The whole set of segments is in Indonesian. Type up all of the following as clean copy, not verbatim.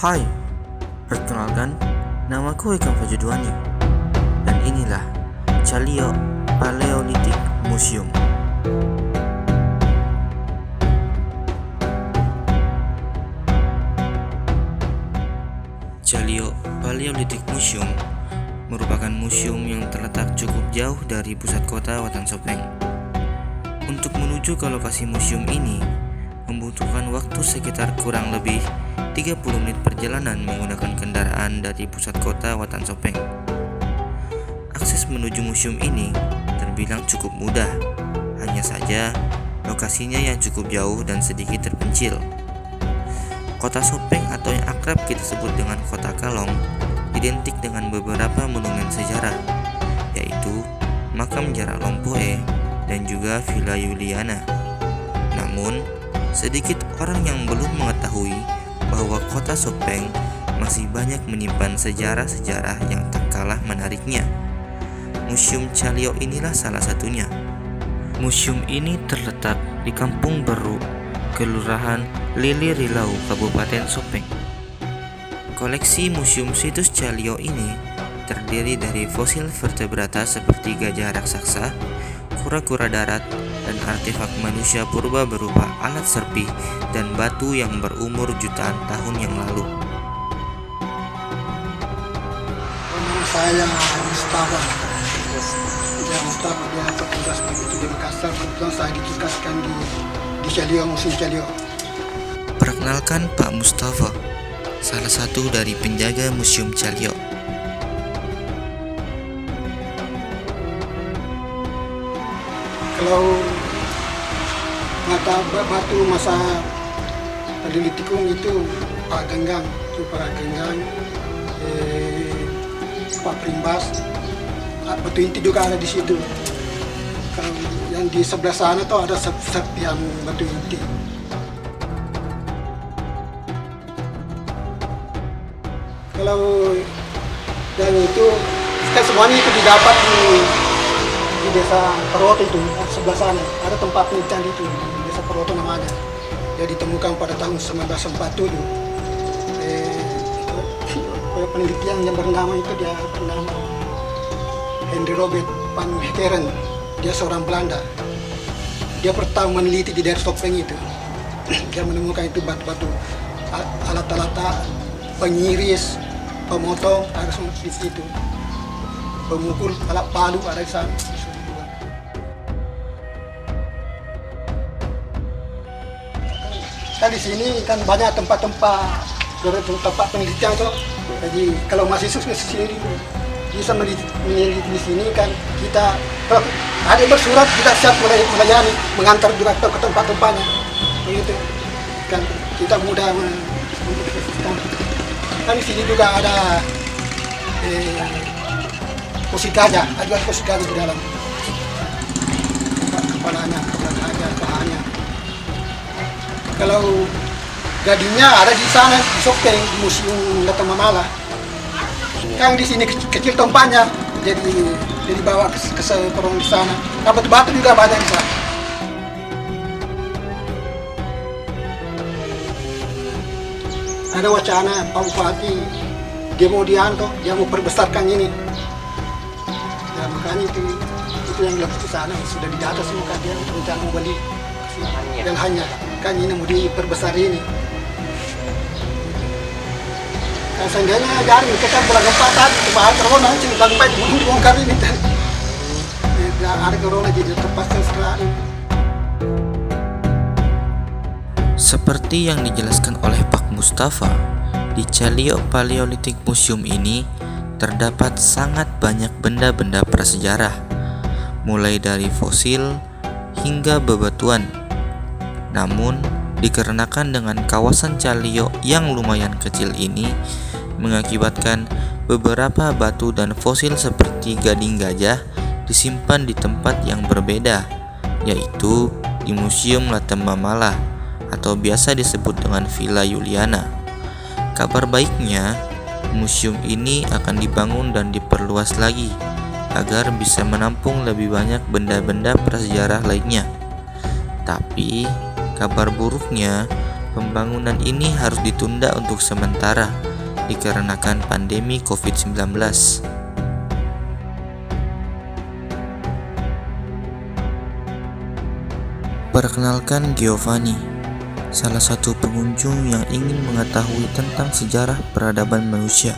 Hai, perkenalkan, namaku Eka Fajuduani, dan inilah Chalio Paleolithic Museum. Chalio Paleolithic Museum merupakan museum yang terletak cukup jauh dari pusat kota Watansopeng. Untuk menuju ke lokasi museum ini, membutuhkan waktu sekitar kurang lebih 30 menit perjalanan menggunakan kendaraan dari pusat kota Watansopeng. Akses menuju museum ini terbilang cukup mudah, hanya saja lokasinya yang cukup jauh dan sedikit terpencil. Kota Sopeng atau yang akrab kita sebut dengan Kota Kalong identik dengan beberapa monumen sejarah, yaitu Makam Jara Lompoe dan juga Villa Juliana. Namun, sedikit orang yang belum mengetahui bahwa Kota Sopeng masih banyak menyimpan sejarah-sejarah yang tak kalah menariknya. Museum Chalio inilah salah satunya. Museum ini terletak di Kampung Beru, Kelurahan Lili Rilau, Kabupaten Sopeng. Koleksi Museum Situs Chalio ini terdiri dari fosil vertebrata seperti gajah raksasa, kura-kura darat, dan artefak manusia purba berupa alat serpih dan batu yang berumur jutaan tahun yang lalu. Nama saya Mustafa. Dia petugas begitu di Makassar. Kebetulan saya ditugaskan di Chalio, Museum Chalio. Perkenalkan Pak Mustafa, salah satu dari penjaga Museum Chalio. Kalau batu masa Paleolitikum itu Pak Genggang, Pak Primbas, batu inti juga ada di situ. Kalau yang di sebelah sana tuh ada serpihan batu inti. Kalau yang itu kan semuanya itu didapat di desa Perwoto itu sebelah sana ada tempat penelitian itu di desa Perwoto namanya. Dia ditemukan pada tahun 1947. Penelitian yang bernama itu dia bernama Henry Robert van Heckeren. Dia seorang Belanda. Dia pertama meneliti di daerah Sopeng itu. Dia menemukan itu batu-batu, alat-alat pengiris, pemotong harus di situ. Pemukul alat palu ada di sana. Kan di sini kan banyak tempat-tempat penelitian tuh. Jadi kalau mahasiswa ke sini bisa meneliti di sini kan kita ada yang bersurat kita siap melayani mengantar juga ke tempat-tempatnya. Begitu kan kita mudah kan di sini juga ada kursi gajah, ada kursi gajah di dalam. Kepalanya, pahanya. Kalau gadingnya ada di sana di Sopeng, di Museum Lata Mamala. Kan di sini kecil tempatnya, jadi dibawa ke seperong di sana. Nah, batu-batu juga banyak di sana. Ada wacana Pak Bupati dia mau dia mau perbesarkan ini. Ya makanya itu yang dilakukan di sana sudah didata semua kan dia rencana mau beli dan hanya kan ini mau diperbesar ini. Kan seenggaknya jarang kita kan bulan 4 tadi bahas corona sih bulan 4 belum dibongkar ini. Ada corona jadi terpaksa sekali. Seperti yang dijelaskan oleh Pak Mustafa, di Chalio Paleolithic Museum ini terdapat sangat banyak benda-benda prasejarah, mulai dari fosil hingga bebatuan. Namun, dikarenakan dengan kawasan Chalio yang lumayan kecil ini, mengakibatkan beberapa batu dan fosil seperti gading gajah disimpan di tempat yang berbeda, yaitu di Museum Latemamala atau biasa disebut dengan Villa Juliana. Kabar baiknya, museum ini akan dibangun dan diperluas lagi agar bisa menampung lebih banyak benda-benda prasejarah lainnya. Tapi, kabar buruknya, pembangunan ini harus ditunda untuk sementara dikarenakan pandemi COVID-19. Perkenalkan Giovanni, salah satu pengunjung yang ingin mengetahui tentang sejarah peradaban manusia.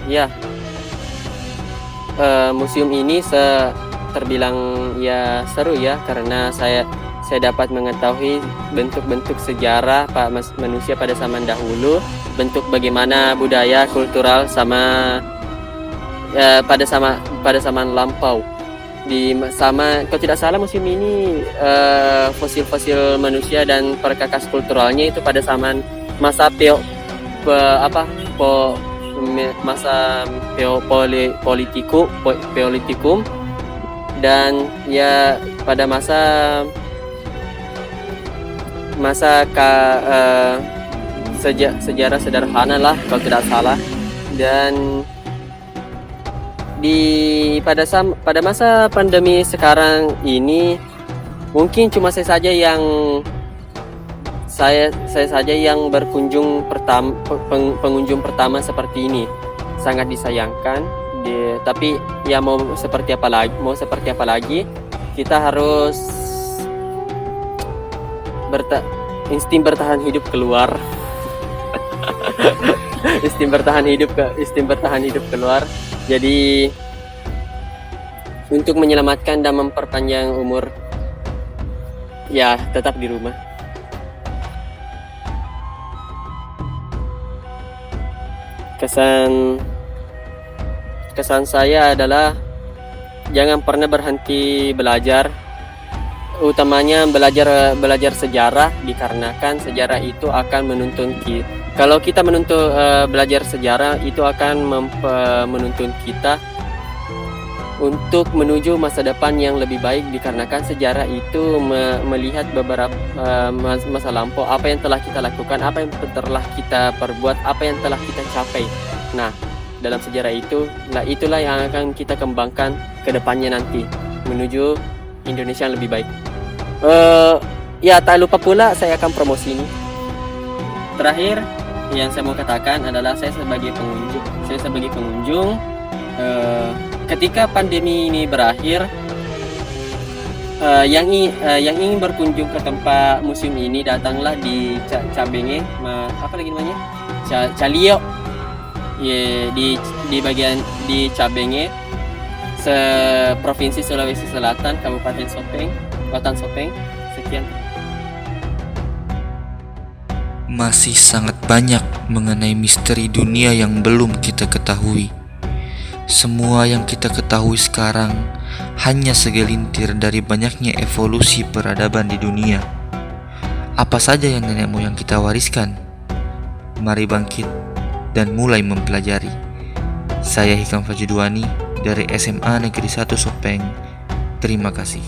Ya, museum ini terbilang ya seru ya, karena saya dapat mengetahui bentuk-bentuk sejarah manusia pada zaman dahulu, bentuk bagaimana budaya kultural pada zaman lampau. Kalau tidak salah museum ini fosil-fosil manusia dan perkakas kulturalnya itu pada zaman masa Paleolitikum, dan ya pada sejarah sederhana lah kalau tidak salah. Dan pada masa pandemi sekarang ini mungkin cuma saya saja yang berkunjung pengunjung pertama seperti ini. Sangat disayangkan, tapi ya mau seperti apa lagi, kita harus insting bertahan hidup keluar. insting bertahan hidup keluar. Jadi untuk menyelamatkan dan memperpanjang umur, ya tetap di rumah. Kesan saya adalah jangan pernah berhenti belajar, utamanya belajar sejarah, dikarenakan sejarah itu akan menuntun kita. Kalau kita belajar sejarah, itu akan menuntun kita untuk menuju masa depan yang lebih baik, dikarenakan sejarah itu melihat beberapa masa lampau, apa yang telah kita lakukan, apa yang telah kita perbuat, apa yang telah kita capai. Nah, dalam sejarah itulah yang akan kita kembangkan ke depannya nanti menuju Indonesia yang lebih baik. Ya, tak lupa pula saya akan promosi ini. Terakhir yang saya mau katakan adalah saya sebagai pengunjung, ketika pandemi ini berakhir, yang ingin berkunjung ke tempat museum ini, datanglah di Cabenge, Caliok, di bagian di Cabenge, Provinsi Sulawesi Selatan, Kabupaten Sopeng. Sekian. Masih sangat banyak mengenai misteri dunia yang belum kita ketahui. Semua yang kita ketahui sekarang hanya segelintir dari banyaknya evolusi peradaban di dunia. Apa saja yang nenek moyang kita wariskan? Mari bangkit dan mulai mempelajari. Saya Hikam Fajidwani dari SMA Negeri 1 Sopeng. Terima kasih.